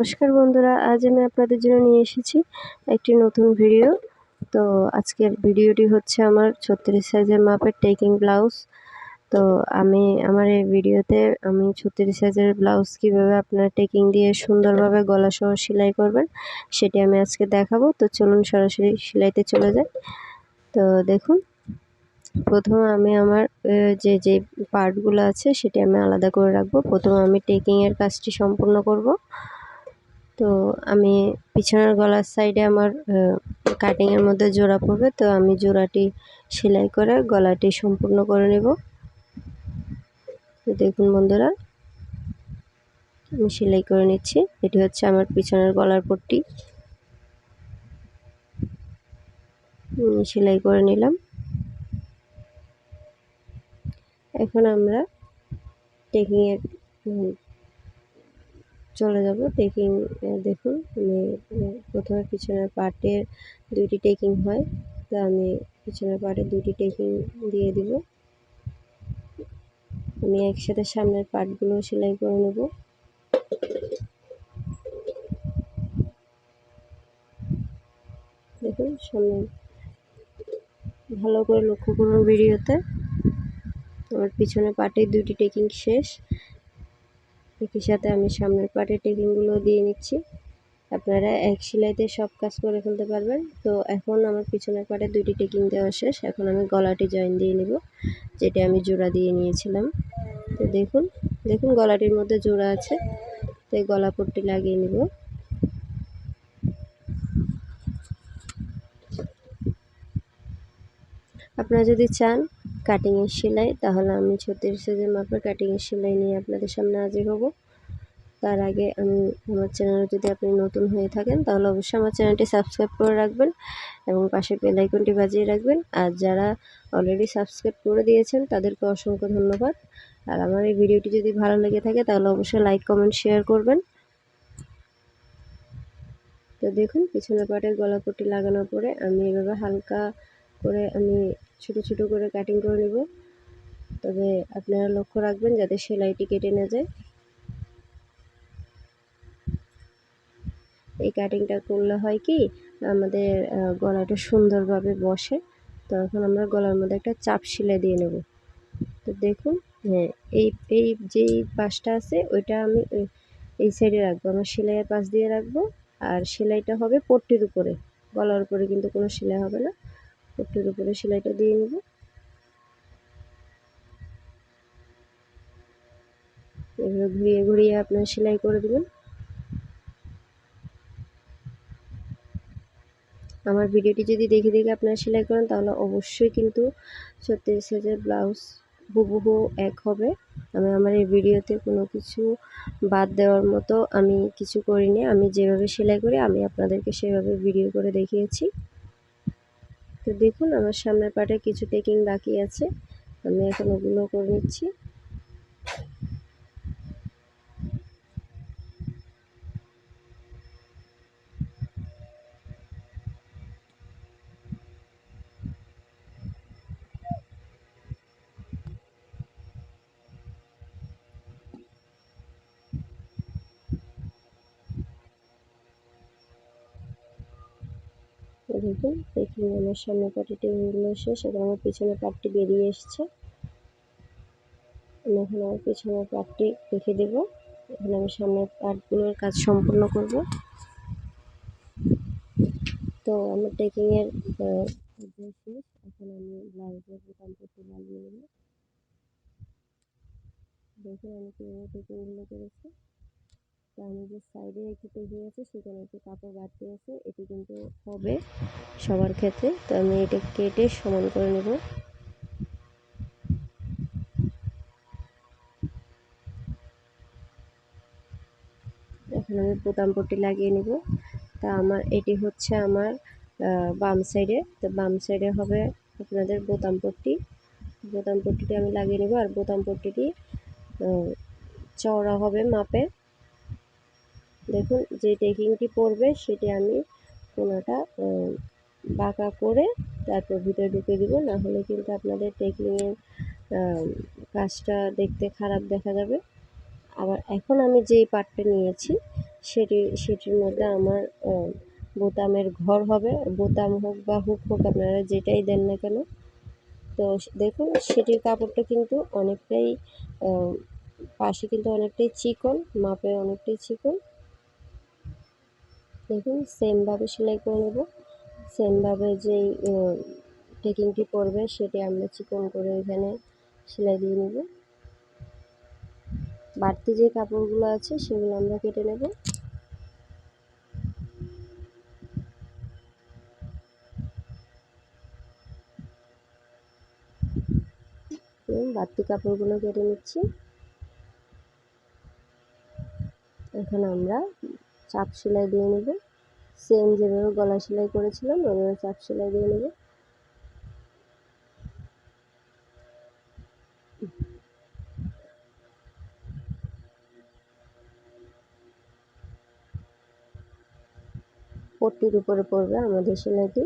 নমস্কার বন্ধুরা, আজ আমি আপনাদের জন্য নিয়ে এসেছি একটি নতুন ভিডিও। তো আজকের ভিডিওটি হচ্ছে আমার 36 সাইজের মাপের টেকিং ব্লাউজ। তো আমার এই ভিডিওতে আমি 36 সাইজের ব্লাউজ কীভাবে আপনারা টেকিং দিয়ে সুন্দরভাবে গলা সহ সেলাই করবেন সেটি আমি আজকে দেখাবো। তো চলুন সরাসরি সেলাইতে চলে যাই। তো দেখুন, প্রথমে আমি আমার যে পার্টগুলো আছে সেটি আমি আলাদা করে রাখবো। প্রথমে আমি টেকিংয়ের কাজটি সম্পূর্ণ করব। তো আমি পিছনের গলার সাইডে আমার কাটিংয়ের মধ্যে জোড়া পড়বে, তো আমি জোড়াটি সেলাই করে গলাটি সম্পূর্ণ করে নেব। তো দেখুন বন্ধুরা, আমি সেলাই করে নিচ্ছি। এটি হচ্ছে আমার পিছনের গলার পট্টি, সেলাই করে নিলাম। এখন আমরা টেকিংয়ের চলে যাব। টেকিং দেখুন, আমি প্রথমে পিছনের পার্টের 2টি টেকিং হয়, তো আমি পিছনের পার্টে 2টি টেকিং দিয়ে দিব। আমি একসাথে সামনের পার্টগুলো সেলাই করে নেব। দেখুন, সামনে ভালো করে লক্ষ্য করুন ভিডিওতে। আমার পিছনের পার্টে 2টি টেকিং শেষ। একই সাথে আমি সামনের পার্টের টেকিংগুলো দিয়ে নিচ্ছি। আপনারা এক সেলাইতে সব কাজ করে ফেলতে পারবেন। তো এখন আমার পিছনের পার্টে 2টি টেকিং দেওয়া শেষ। এখন আমি গলাটি জয়েন দিয়ে নেব, যেটা আমি জোড়া দিয়ে নিয়েছিলাম। তো দেখুন গলাটির মধ্যে জোড়া আছে, তো এই গলা পট্টি লাগিয়ে নেব। আপনারা যদি চান কাটিংয়ের সেলাই, তাহলে আমি 36 সাইজের মাপের কাটিংয়ের সেলাই নিয়ে আপনাদের সামনে হাজির হব। তার আগে আমার চ্যানেলে যদি আপনি নতুন হয়ে থাকেন, তাহলে অবশ্যই আমার চ্যানেলটি সাবস্ক্রাইব করে রাখবেন এবং পাশে বেল আইকনটি বাজিয়ে রাখবেন। আর যারা অলরেডি সাবস্ক্রাইব করে দিয়েছেন তাদেরকে অসংখ্য ধন্যবাদ। আর আমার এই ভিডিওটি যদি ভালো লেগে থাকে তাহলে অবশ্যই লাইক, কমেন্ট, শেয়ার করবেন। তো দেখুন, পিছনের পাটের গলাপট্টি লাগানোর পরে আমি এভাবে হালকা করে আমি ছোট করে কাটিং করে নেব। তবে আপনারা লক্ষ্য রাখবেন যাতে সেলাইটি কেটে না যায়। এই কাটিংটা করলে হয় কি, আমাদের গলাটা সুন্দরভাবে বসে। তো এখন আমরা গলার মধ্যে একটা চাপ সেলাই দিয়ে নেব। তো দেখুন, হ্যাঁ, এই যেই পাশটা আছে ওইটা আমি এই সাইডে রাখবো, আমার সেলাইয়ের পাশ দিয়ে রাখবো। আর সেলাইটা হবে পট্টির উপরে, গলার উপরে কিন্তু কোনো সেলাই হবে না। পট্টির উপরে সেলাইটা দিয়ে নেব। এভাবে ঘুরিয়ে আপনার সেলাই করে দেবেন। আমার ভিডিওটি যদি দেখে আপনারা সেলাই করেন, তাহলে অবশ্যই কিন্তু 36 সাইজের ব্লাউজ হুবহু এক হবে। আমার এই ভিডিওতে কোনো কিছু বাদ দেওয়ার মতো আমি কিছু করিনি। আমি যেভাবে সেলাই করি আমি আপনাদেরকে সেভাবে ভিডিও করে দেখিয়েছি। তো দেখুন, আমার সামনের পার্টে কিছু টেকিং বাকি আছে, আমি এখন ওগুলো করে নিচ্ছি। দেখুন, টেকিং আমার সামনের পার্টে টেকিংগুলো শেষ, এবং আমার পিছনের পার্টটি বেরিয়ে এসছে। আমি এখন আমার পিছনের পার্টটি রেখে দেব। এখন আমি সামনের পার্টগুলোর কাজ সম্পূর্ণ করব। তো আমার টেকিংয়ের শেষ। এখন আমি ব্লাউজের বোতাম পট্টি লাগিয়ে নেব। দেখুন আমি কীভাবে টেকিংগুলো করেছি। তো আমি যে সাইডে একটু টেকিং আছে সেখানে একটু কাপড় বাড়তি আছে, এটি কিন্তু হবে সবার ক্ষেত্রে। তো আমি এটা কেটে সমান করে নেব। এখন আমি বোতাম পট্টি লাগিয়ে নেব। তা এটি হচ্ছে আমার বাম সাইডে। তো বাম সাইডে হবে আপনাদের বোতাম পট্টিটি আমি লাগিয়ে নেব। আর বোতাম পট্টিটি চওড়া হবে মাপে। দেখুন, যে টেকিংটি পড়বে সেটি আমি কোনোটা বাঁকা করে তারপর ভিতরে ঢুকে দিব, না হলে কিন্তু আপনাদের টেকিংয়ের কাজটা দেখতে খারাপ দেখা যাবে। আবার এখন আমি যেই পার্টটা নিয়েছি সেটির মধ্যে আমার বোতামের ঘর হবে, বোতাম হোক বা হুক হোক আপনারা যেটাই দেন না কেন। তো দেখুন সেটির কাপড়টা কিন্তু অনেকটাই পাশে কিন্তু অনেকটাই চিকন, মাপে অনেকটাই চিকন। দেখুন সেমভাবে সেলাই করে নেব। সেমভাবে যেই টেকিংটি পড়বে সেটি আমরা চিকন করে এখানে সেলাই দিয়ে নেব। বাড়তি যে কাপড়গুলো আছে সেগুলো আমরা কেটে নেব। বাড়তি কাপড়গুলো কেটে নিচ্ছি। এখন আমরা চাপ সেলাই দিয়ে নেব। সেম যেভাবে গলা সেলাই করেছিলাম ওইভাবে চাপ সেলাই দিয়ে নেব। পট্টির উপরে পড়বে আমাদের সেলাইটি।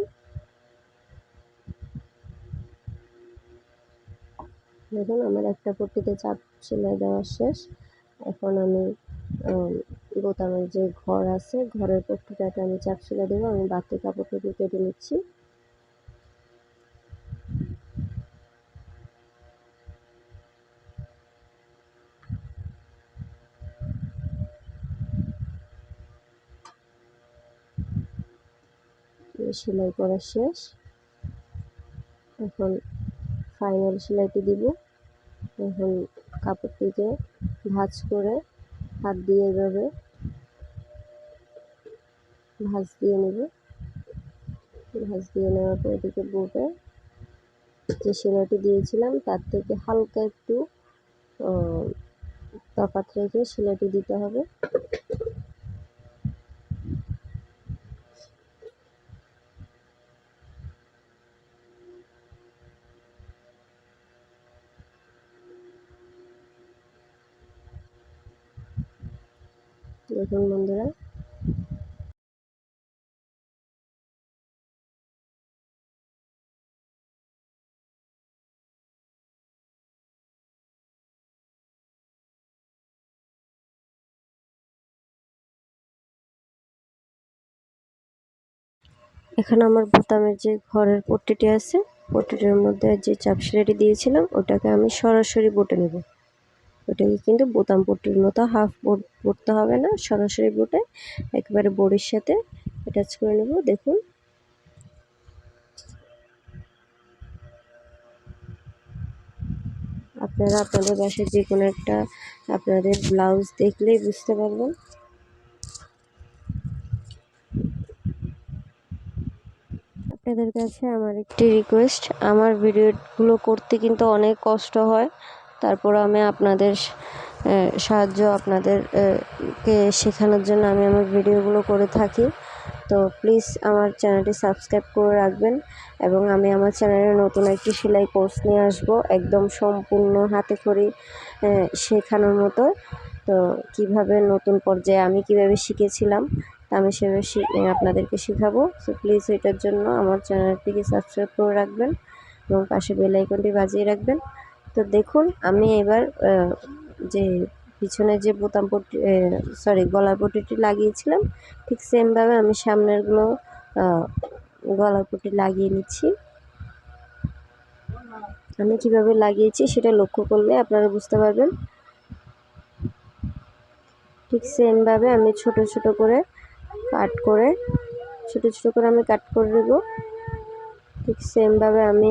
দেখুন আমার একটা পট্টিতে চাপ সেলাই দেওয়া শেষ। এখন আমি বোতামের যে ঘর আছে ঘরের পট্টিটাতে আমি চাপ সেলাই দেবো। আমি বাড়তি কাপড়টুকু কেটে নিচ্ছি। সেলাই করা শেষ। এখন ফাইনাল সেলাইটি দিব। এখন কাপড়টিকে ভাঁজ করে হাত দিয়ে এভাবে ভাঁজ দিয়ে নেব। ভাঁজ দিয়ে নেওয়ার পর এটিকে বুকে যে সেলাইটি দিয়েছিলাম তার থেকে হালকা একটু তফাৎ রেখে সেলাইটি দিতে হবে। দেখুন বন্ধুরা, এখন আমার বোতামের যে ঘরের পট্টিটি আছে পট্টিটির মধ্যে যে চাপ সেলাইটি দিয়েছিলাম ওটাকে আমি সরাসরি বুটে নেব। ওটাকে কিন্তু বোতাম পট্টির মতো হাফ বুটতে হবে না, সরাসরি বুটে একেবারে বড়ির সাথে অ্যাটাচ করে নেব। দেখুন আপনারা আপনাদের বাসায় যে কোনো একটা আপনাদের ব্লাউজ দেখলেই বুঝতে পারবেন। আপনাদের কাছে আমার একটি রিকোয়েস্ট, আমার ভিডিওগুলো করতে কিন্তু অনেক কষ্ট হয়, তারপর আমি আপনাদের সাহায্য আপনাদের কে শেখানোর জন্য আমি আমার ভিডিওগুলো করে থাকি। তো প্লিজ আমার চ্যানেলটি সাবস্ক্রাইব করে রাখবেন এবং আমি আমার চ্যানেলে নতুন একটি সেলাই কোর্স নিয়ে আসব, একদম সম্পূর্ণ হাতে খড়ি শেখানোর মতো। তো কিভাবে নতুন পর্যায়ে আমি কিভাবে শিখেছিলাম আমি সেভাবে আপনাদেরকে শেখাবো। সো প্লিজ এটার জন্য আমার চ্যানেলটিকে সাবস্ক্রাইব করে রাখবেন এবং পাশে বেল আইকনটি বাজিয়ে রাখবেন। তো দেখুন আমি এবার যে পিছনে যে বোতাম পট্টি গলার পট্টিটি লাগিয়েছিলাম ঠিক সেমভাবে আমি সামনেরগুলো গলার পট্টি লাগিয়ে নিচ্ছি। আমি কিভাবে লাগিয়েছি সেটা লক্ষ্য করলে আপনারা বুঝতে পারবেন। ঠিক সেমভাবে আমি ছোট ছোট করে আমি কাট করে নেব। ঠিক সেমভাবে আমি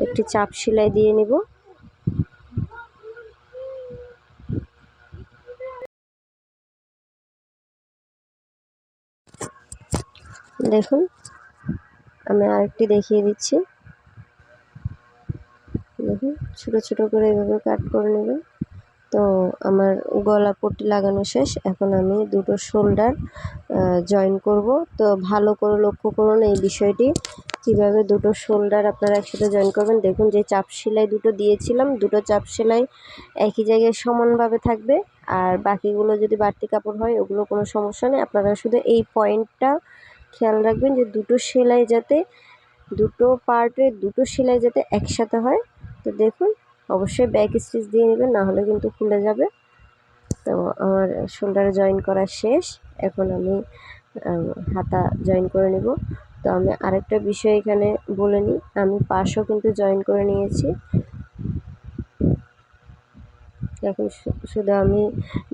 একটি চাপ সেলাই দিয়ে নেব। দেখুন আমি আরেকটি দেখিয়ে দিচ্ছি। দেখুন ছোট ছোট করে এভাবে কাট করে নেবেন। তো আমার গলা পট্টি লাগানো শেষ। এখন আমি দুটো শোল্ডার জয়েন করব। তো ভালো করে লক্ষ্য করুন এই বিষয়টি, কিভাবে দুটো শোল্ডার আপনারা একসাথে জয়েন করবেন। দেখুন যে চাপ সেলাই দুটো দিয়েছিলাম, দুটো চাপ সেলাই একই জায়গায় সমানভাবে থাকবে, আর বাকিগুলো যদি বাড়তি কাপড় হয় ওগুলো কোনো সমস্যা নেই। আপনারা শুধু এই পয়েন্টটা খেয়াল রাখবেন যে দুটো সেলাই যাতে দুটো পার্টে দুটো সেলাই যাতে একসাথে হয়। তো দেখুন অবশ্যই ব্যাক স্টিচ দিয়ে নেবেন, না হলে কিন্তু খুলে যাবে। তো আমার শোল্ডারে জয়েন করা শেষ। এখন আমি হাতা জয়েন করে নেব। তো আমি আরেকটা বিষয় এখানে বলে নিই, আমি পাশও কিন্তু জয়েন করে নিয়েছি। এখন শুধু আমি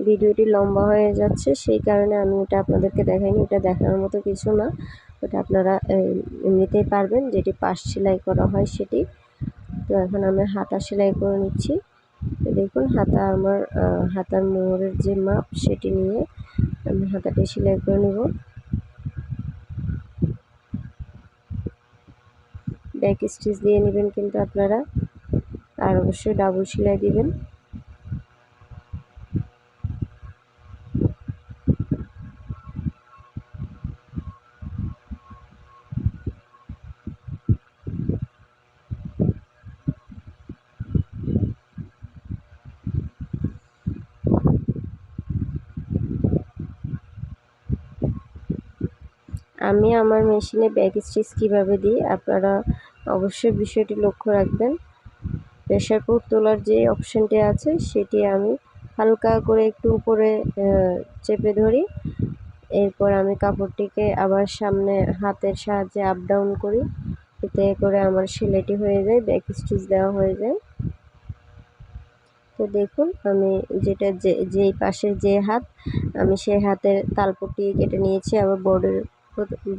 ভিডিওটি লম্বা হয়ে যাচ্ছে, সেই কারণে আমি এটা আপনাদেরকে দেখাইনি। এটা দেখানোর মতো কিছু না, ওটা আপনারা এমনিতেই পারবেন, যেটি পাশ সেলাই করা হয় সেটি। তো এখন আমি হাতা সেলাই করে নিচ্ছি। তো দেখুন হাতা আমার হাতার মোহরের যে মাপ সেটি নিয়ে আমি হাতাটি সেলাই করে নেব। ব্যাক স্টিচ দিয়ে নেবেন কিন্তু আপনারা, আর অবশ্যই ডাবল সেলাই দিবেন। আমি আমার মেশিনে ব্যাক স্টিচ কীভাবে দিই আপনারা অবশ্যই বিষয়টি লক্ষ্য রাখবেন। প্রেশার কুক তোলার যে অপশানটি আছে সেটি আমি হালকা করে একটু উপরে চেপে ধরি। এরপর আমি কাপড়টিকে আবার সামনে হাতের সাহায্যে আপ ডাউন করি, এতে করে আমার সেলাইটি হয়ে যায়, ব্যাক স্টিচ দেওয়া হয়ে যায়। তো দেখুন আমি যেটা যেই পাশের যে হাত, আমি সেই হাতের তালপট্টি কেটে নিয়েছি, আবার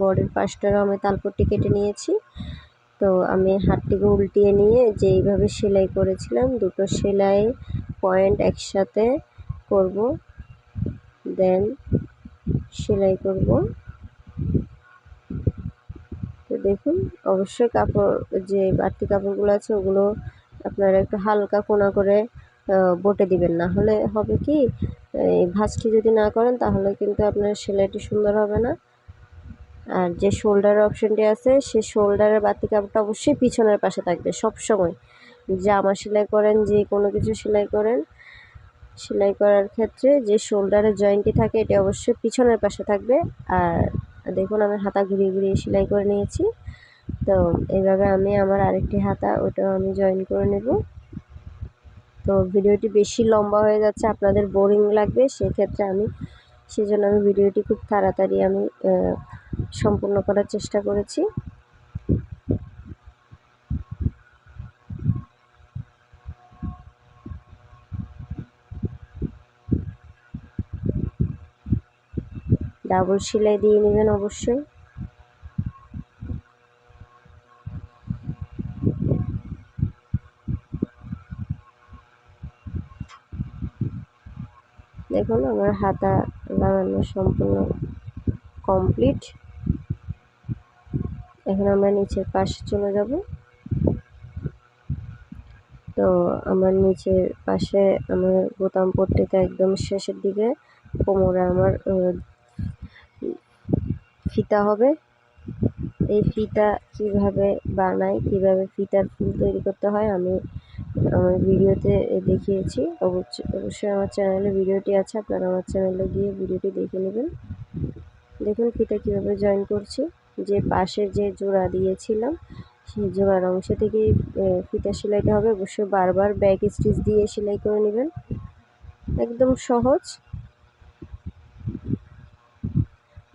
বর্ডের পাশটারও আমি তালপট্টি কেটে নিয়েছি। তো আমি হাতটিকে উল্টিয়ে নিয়ে যেইভাবে সেলাই করেছিলাম, দুটো সেলাই পয়েন্ট একসাথে করব, দেন সেলাই করব। তো দেখুন অবশ্যই কাপড় যে বাড়তি কাপড়গুলো আছে ওগুলো আপনারা একটু হালকা কোনা করে বটে দিবেন, না হলে হবে কি এই ভাঁজটি যদি না করেন তাহলে কিন্তু আপনার সেলাইটি সুন্দর হবে না। আর যে শোল্ডারের অপশানটি আছে সেই শোল্ডারের বাড়তি কাপড়টা অবশ্যই পিছনের পাশে থাকবে সব সময়। জামা সেলাই করেন, যে কোনো কিছু সেলাই করেন, সেলাই করার ক্ষেত্রে যে শোল্ডারের জয়েন্টটি থাকে এটি অবশ্যই পিছনের পাশে থাকবে। আর দেখুন আমি হাতা ঘুরিয়ে ঘুরিয়ে সেলাই করে নিয়েছি। তো এইভাবে আমি আমার আরেকটি হাতা ওটাও আমি জয়েন করে নেব। তো ভিডিওটি বেশি লম্বা হয়ে যাচ্ছে, আপনাদের বোরিং লাগবে, সেক্ষেত্রে সেজন্য আমি ভিডিওটি খুব তাড়াতাড়ি আমি সম্পূর্ণ করার চেষ্টা করেছি। ডাবল সেলাই দিয়ে নেবেন অবশ্যই। দেখুন আমার হাতা লাগানো সম্পূর্ণ কমপ্লিট। এখন আমরা নিচের পাশে চলে যাব। তো আমার নিচের পাশে আমার বোতাম পট্টিতে একদম শেষের দিকে কোমরে আমার ফিতা হবে। এই ফিতা কিভাবে বানাই, কিভাবে ফিতার ফুল তৈরি করতে হয় আমি আমার ভিডিওতে দেখিয়েছি। অবশ্যই আমার চ্যানেলে ভিডিওটি আছে, আপনারা আমার চ্যানেলে গিয়ে ভিডিওটি দেখে নেবেন। দেখুন ফিতা কীভাবে জয়েন করছি, যে পাশে যে জোড়া দিয়েছিলাম সেই জোড়ার অংশ থেকেই ফিতা সেলাইটা হবে। অবশ্যই বারবার ব্যাক স্টিচ দিয়ে সেলাই করে নেবেন, একদম সহজ।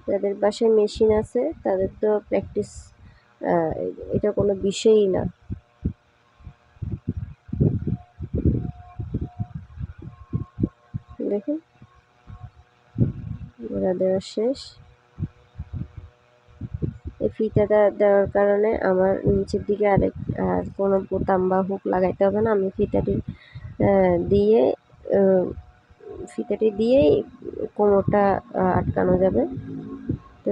যাদের বাসায় মেশিন আছে তাদের তো প্র্যাকটিস এটা কোনো বিষয়ই না। দেখুন জোড়া দেওয়া শেষ। এই ফিতাটা দেওয়ার কারণে আমার নিচের দিকে আর কোনো বোতাম বা হুক লাগাইতে হবে না। আমি দিয়ে ফিতাটি দিয়েই কোমরটা আটকানো যাবে। তো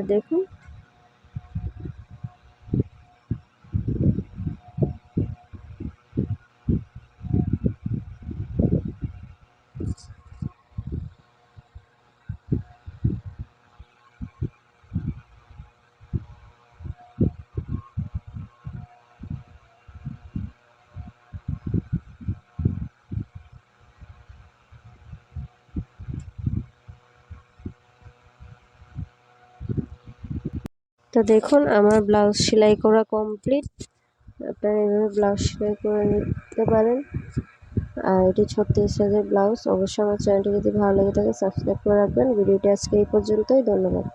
দেখুন আমার ব্লাউজ সেলাই করা কমপ্লিট। আপনারা এভাবে ব্লাউজ সেলাই করে নিতে পারেন। আর এটি 36 সাইজের ব্লাউজ। অবশ্যই আমার চ্যানেলটি যদি ভালো লেগে থাকে সাবস্ক্রাইব করে রাখবেন। ভিডিওটি আজকে এই পর্যন্তই। ধন্যবাদ।